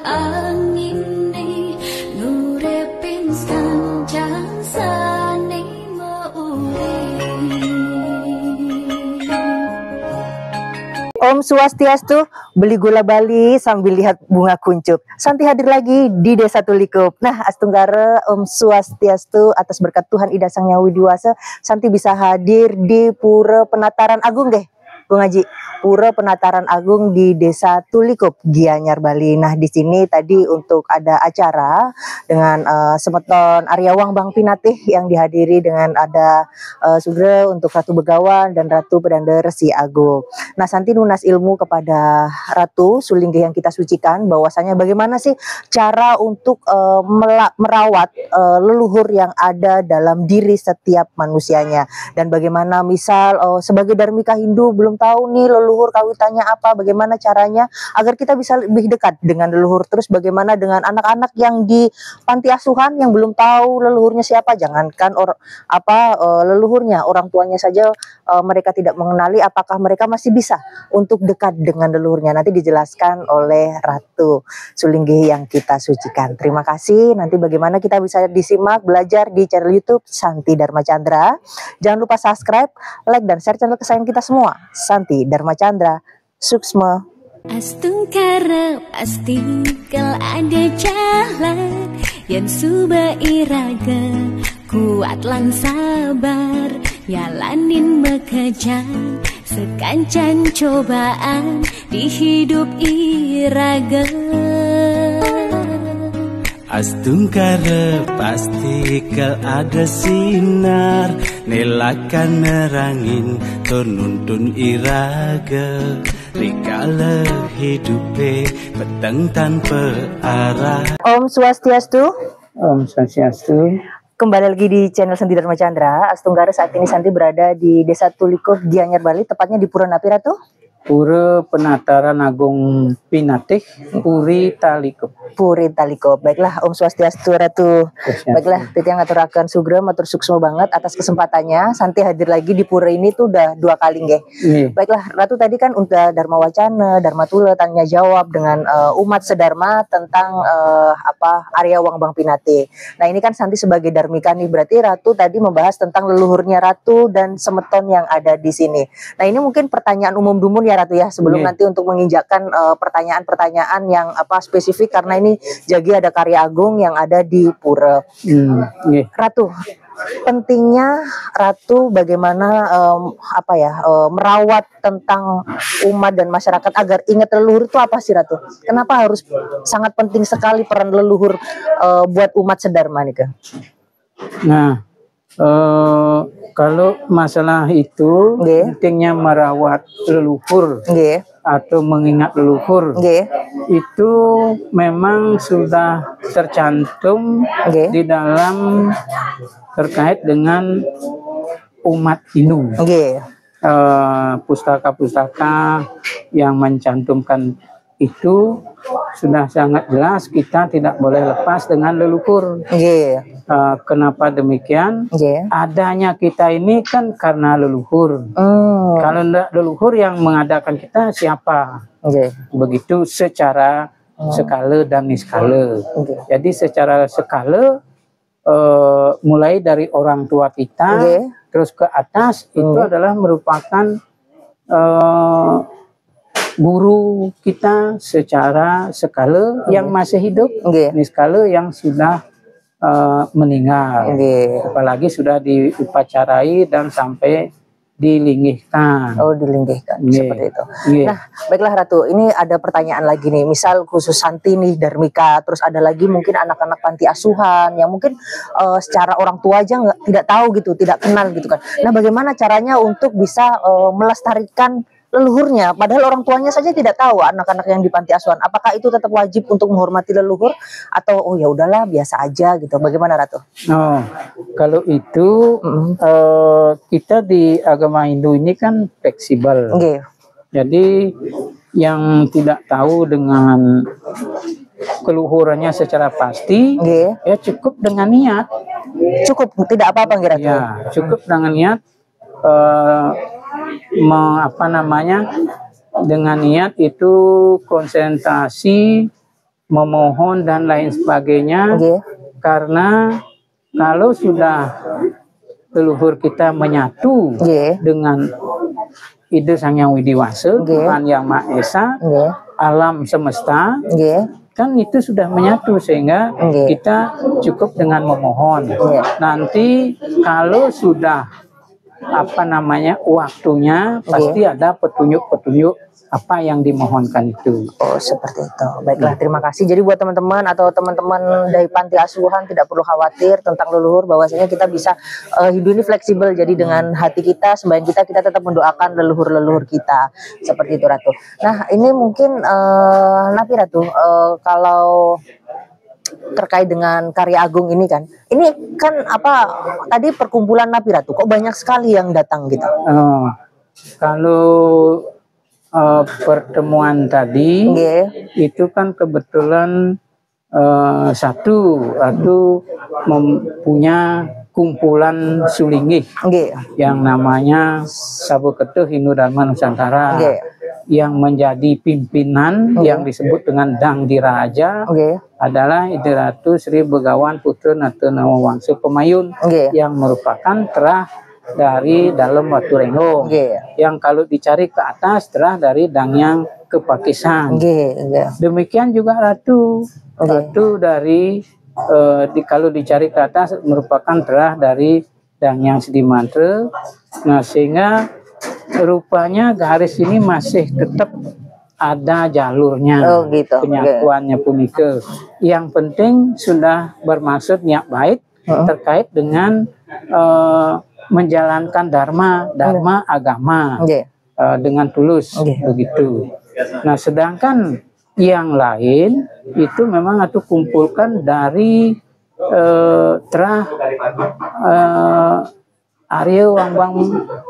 angin ni ngurepin sanjang sane Om Swastiastu, beli gula Bali sambil lihat bunga kuncup. Santi hadir lagi di Desa Tulikup. Nah, Astunggara Om Swastiastu, atas berkat Tuhan Ida Sang Hyang Widiwasa, Santi bisa hadir di Pura Penataran Agung deh, Bung Haji. Pura Penataran Agung di Desa Tulikup, Gianyar, Bali. Nah, di sini tadi untuk ada acara dengan Semeton Aryawang Bang Pinatih yang dihadiri dengan ada Sugre untuk Ratu Begawan dan Ratu Pedanda Resi Agung. Nah, Santi nunas ilmu kepada Ratu Sulinggi yang kita sucikan, bahwasanya bagaimana sih cara untuk merawat leluhur yang ada dalam diri setiap manusianya, dan bagaimana misal sebagai Dharmika Hindu belum tahu nih leluhur kawitannya apa, bagaimana caranya agar kita bisa lebih dekat dengan leluhur. Terus bagaimana dengan anak-anak yang di panti asuhan yang belum tahu leluhurnya siapa, jangankan leluhurnya, orang tuanya saja mereka tidak mengenali, apakah mereka masih bisa untuk dekat dengan leluhurnya. Nanti dijelaskan oleh Ratu Sulinggi yang kita sucikan. Terima kasih. Nanti bagaimana kita bisa disimak belajar di channel YouTube Santi Dharma Chandra. Jangan lupa subscribe, like, dan share channel kesayangan kita semua, Santi Dharma Chandra Suksma. Astungkara pasti kal ada jalan yang suba iraga kuat lang sabar yalanin bekerja sekancan cobaan di hidup iraga. Astungkara pasti kal ada sinar nelakan nerangin tununtun iraga rikala hidupe petang tanpa arah. Om Swastiastu. Om Swastiastu. Kembali lagi di channel Santi Dharma Chandra. Astunggara, saat ini Santi berada di Desa Tulikup, Gianyar, Bali, tepatnya di Pura Napi, Ratu? Pura Penataran Agung Pinatih, Puri Talikup. Puri Talikup. Baiklah, Om Swastiastu, Ratu. Baiklah, titiang ngaturaken sugra matur suksma banget atas kesempatannya. Santi hadir lagi di pura ini tuh udah 2 kali nggih. Baiklah, Ratu tadi kan udah Dharma Wacana, Dharma Tula, tanya jawab dengan umat sedharma tentang Aryawang Bang Pinatih. Nah, ini kan Santi sebagai Dharmika nih, berarti Ratu tadi membahas tentang leluhurnya Ratu dan Semeton yang ada di sini. Nah, ini mungkin pertanyaan umum dumun ya Ratu ya, sebelum nanti untuk menginjakkan pertanyaan-pertanyaan yang spesifik, karena ini Jagi ada karya agung yang ada di pura. Ratu, pentingnya Ratu bagaimana merawat tentang umat dan masyarakat agar ingat leluhur itu apa sih, Ratu? Kenapa harus sangat penting sekali peran leluhur buat umat sedharma nih, Kak? Nah, kalau masalah itu pentingnya merawat leluhur atau mengingat leluhur itu memang sudah tercantum di dalam terkait dengan umat Hindu. Pustaka-pustaka yang mencantumkan itu sudah sangat jelas, kita tidak boleh lepas dengan leluhur. Kenapa demikian? Adanya kita ini kan karena leluhur. Kalau tidak leluhur yang mengadakan kita siapa? Begitu secara skala dan niskala. Jadi secara skala mulai dari orang tua kita terus ke atas itu adalah merupakan guru kita secara skala yang masih hidup, niskala yang sudah meninggal, apalagi sudah diupacarai dan sampai dilinggihkan. Seperti itu. Nah, baiklah Ratu, ini ada pertanyaan lagi nih. Misal khusus Santi nih, Dharmika, terus ada lagi mungkin anak-anak panti asuhan yang mungkin secara orang tua aja tidak tahu gitu, tidak kenal gitu kan. Nah, bagaimana caranya untuk bisa melestarikan leluhurnya, padahal orang tuanya saja tidak tahu, anak-anak yang di panti asuhan, apakah itu tetap wajib untuk menghormati leluhur atau ya udahlah biasa aja gitu? Bagaimana, Ratu? Kalau itu kita di agama Hindu ini kan fleksibel. Jadi yang tidak tahu dengan keluhurannya secara pasti, ya cukup dengan niat. Cukup, tidak apa-apa, Ratu? Ya, cukup dengan niat. Dengan niat itu konsentrasi memohon dan lain sebagainya. Karena kalau sudah leluhur kita menyatu dengan ide Sang Hyang Widi Wasa, Tuhan Yang Maha Esa, alam semesta, kan itu sudah menyatu, sehingga kita cukup dengan memohon. Nanti kalau sudah waktunya, pasti ada petunjuk-petunjuk apa yang dimohonkan itu. Oh, seperti itu. Baiklah, terima kasih. Jadi buat teman-teman atau teman-teman dari panti asuhan tidak perlu khawatir tentang leluhur, bahwasanya kita bisa hidup ini fleksibel. Jadi dengan hati kita, sembahyang kita tetap mendoakan leluhur-leluhur kita. Seperti itu, Ratu. Nah, ini mungkin Napi Ratu, kalau terkait dengan karya agung ini kan, ini kan tadi perkumpulan Napi Ratu, kok banyak sekali yang datang gitu? Kalau pertemuan tadi itu kan kebetulan satu mempunyai kumpulan Sulingih yang namanya Sabu Ketuh Hindu Dharma Nusantara, yang menjadi pimpinan yang disebut dengan Dang Diraja adalah Ide Ratu Sri Begawan Putra Nata Nawangsa Pemayun, yang merupakan terah dari dalam Watu Renggong, yang kalau dicari ke atas terah dari Dangyang ke Pakisan. Demikian juga Ratu dari kalau dicari ke atas merupakan terah dari Dangyang Sedimantra. Nah, sehingga rupanya garis ini masih tetap ada jalurnya, penyakuannya punika. Yang penting sudah bermaksud niat baik terkait dengan menjalankan dharma agama dengan tulus, begitu. Nah, sedangkan yang lain itu memang aku kumpulkan dari terah Arya Wangbang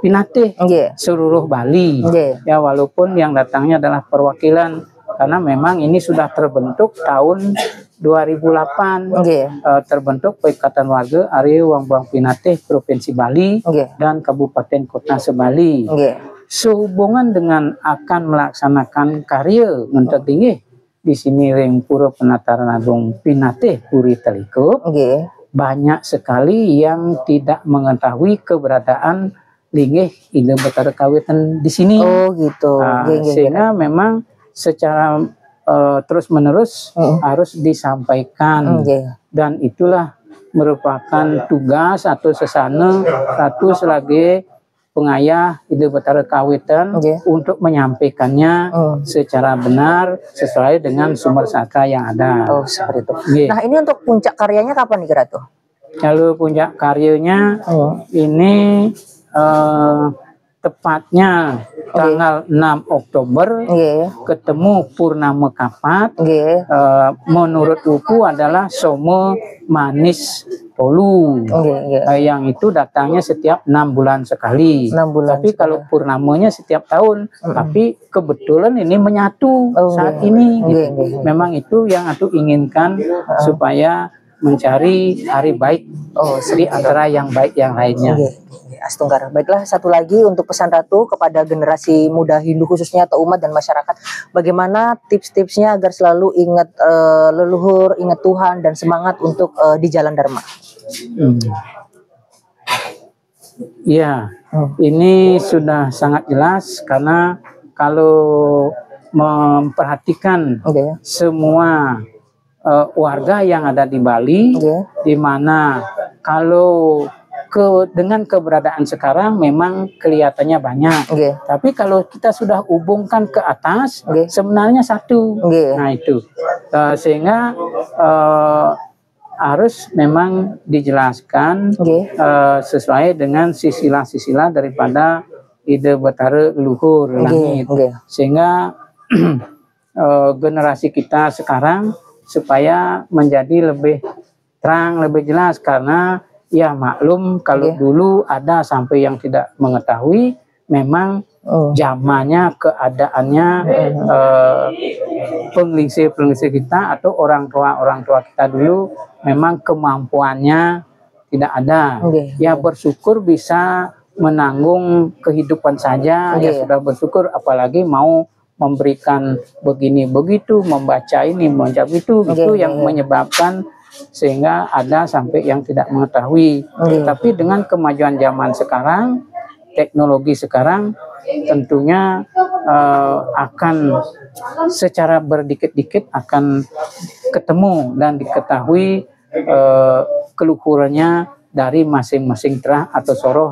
Pinatih seluruh Bali. Ya, walaupun yang datangnya adalah perwakilan, karena memang ini sudah terbentuk tahun 2008, terbentuk Perikatan Warga Arya Wangbang Pinatih Provinsi Bali dan Kabupaten Kota Sebali. Sehubungan dengan akan melaksanakan karya ngentot tinggi di sini Ring Pura Penataran Agung Pinatih Puri Telikup, banyak sekali yang tidak mengetahui keberadaan linggih Ide Betara Kawitan di sini. Sehingga memang secara terus menerus harus disampaikan, dan itulah merupakan tugas atau sesana Ratu sebagai pengayah Ide Betara Kawitan untuk menyampaikannya secara benar sesuai dengan sumber sastra yang ada. Seperti itu. Nah, ini untuk puncak karyanya kapan nih, Ratu? Kalau puncak karyanya ini tepatnya tanggal 6 Oktober ketemu Purnama Kapat. Menurut buku adalah Somo Manis Tolu, yang itu datangnya setiap 6 bulan sekali. Tapi kalau purnamanya setiap tahun, tapi kebetulan ini menyatu saat ini. Memang itu yang aku inginkan, supaya mencari hari baik di antara yang baik yang lainnya. Astungkar. Baiklah, satu lagi untuk pesan Ratu kepada generasi muda Hindu khususnya atau umat dan masyarakat, bagaimana tips-tipsnya agar selalu ingat leluhur, ingat Tuhan, dan semangat untuk di jalan Dharma? Ya, ini sudah sangat jelas, karena kalau memperhatikan semua warga yang ada di Bali, di mana kalau dengan keberadaan sekarang memang kelihatannya banyak, tapi kalau kita sudah hubungkan ke atas, sebenarnya satu. Nah, itu sehingga harus memang dijelaskan sesuai dengan sisilah-sisilah daripada Ide Betara Leluhur Langit, sehingga generasi kita sekarang supaya menjadi lebih terang, lebih jelas. Karena ya maklum, kalau dulu ada sampai yang tidak mengetahui, memang zamannya, keadaannya, penglingsir kita atau orang tua kita dulu memang kemampuannya tidak ada. Ya bersyukur bisa menanggung kehidupan saja, ya sudah bersyukur, apalagi mau memberikan begini begitu, membaca ini, membaca itu, itu yang menyebabkan sehingga ada sampai yang tidak mengetahui. Tapi dengan kemajuan zaman sekarang, teknologi sekarang, tentunya akan secara berdikit-dikit akan ketemu dan diketahui keluhurannya dari masing-masing terah atau soroh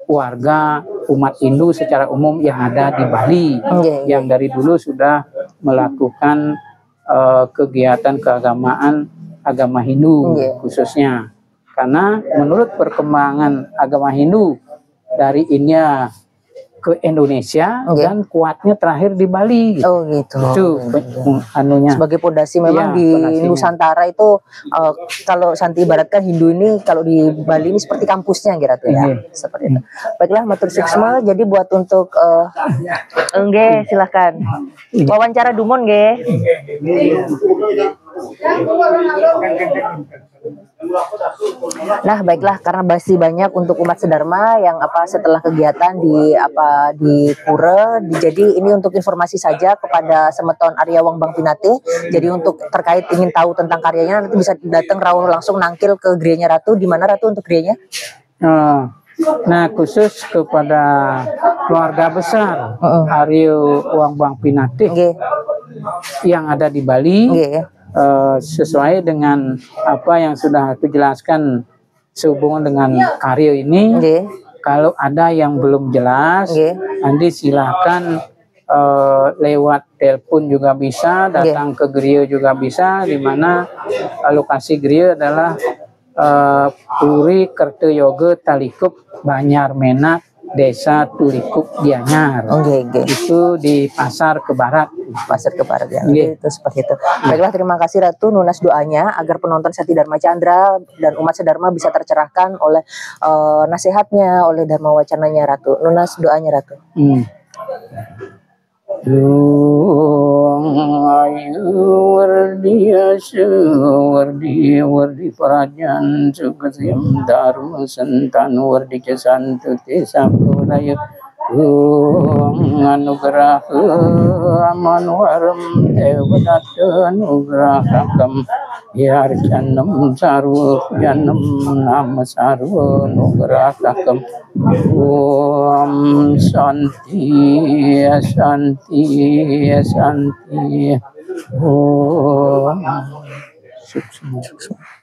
warga umat Hindu secara umum yang ada di Bali, yang dari dulu sudah melakukan kegiatan keagamaan agama Hindu khususnya. Karena menurut perkembangan agama Hindu dari India ke Indonesia dan kuatnya terakhir di Bali. Oh gitu. Itu anunya. Sebagai pondasi memang di Nusantara itu kalau Santi ibaratkan Hindu ini kalau di Bali ini seperti kampusnya kira tuh ya. Seperti itu. Baiklah matur suksma. Jadi buat untuk nggih silahkan. Wawancara Dumon nggih. Nah baiklah, karena masih banyak untuk umat sedharma yang setelah kegiatan di pura, jadi ini untuk informasi saja kepada Semeton Arya Wangbang Pinate. Jadi untuk terkait ingin tahu tentang karyanya nanti bisa datang rawuh langsung nangkil ke gerenya Ratu. Di mana Ratu untuk gerenya? Nah khusus kepada keluarga besar Arya Wangbang Pinate yang ada di Bali. Sesuai dengan apa yang sudah aku jelaskan sehubungan dengan karya ini, kalau ada yang belum jelas, nanti silakan lewat telepon juga bisa, datang ke gereja juga bisa, di mana lokasi gereja adalah Puri Kertoyoga Talikup Banyar Menak, Desa Tulikup Gianyar. Itu di Pasar ke Barat. Pasar ke Barat ya. Itu seperti itu. Baiklah, terima kasih Ratu. Nunas doanya agar penonton Sati Dharma Chandra dan umat sedharma bisa tercerahkan oleh nasihatnya, oleh dharma wacananya Ratu. Nunas doanya Ratu. Ayu wardi prajan sukasim dharma santan wardi kesantu tesapuraya anugerah amanwaram dewadata anugerahakam yarjanam sarva janam nama sarva anugerahakam. Om Santi Santi Santi Om Suksma.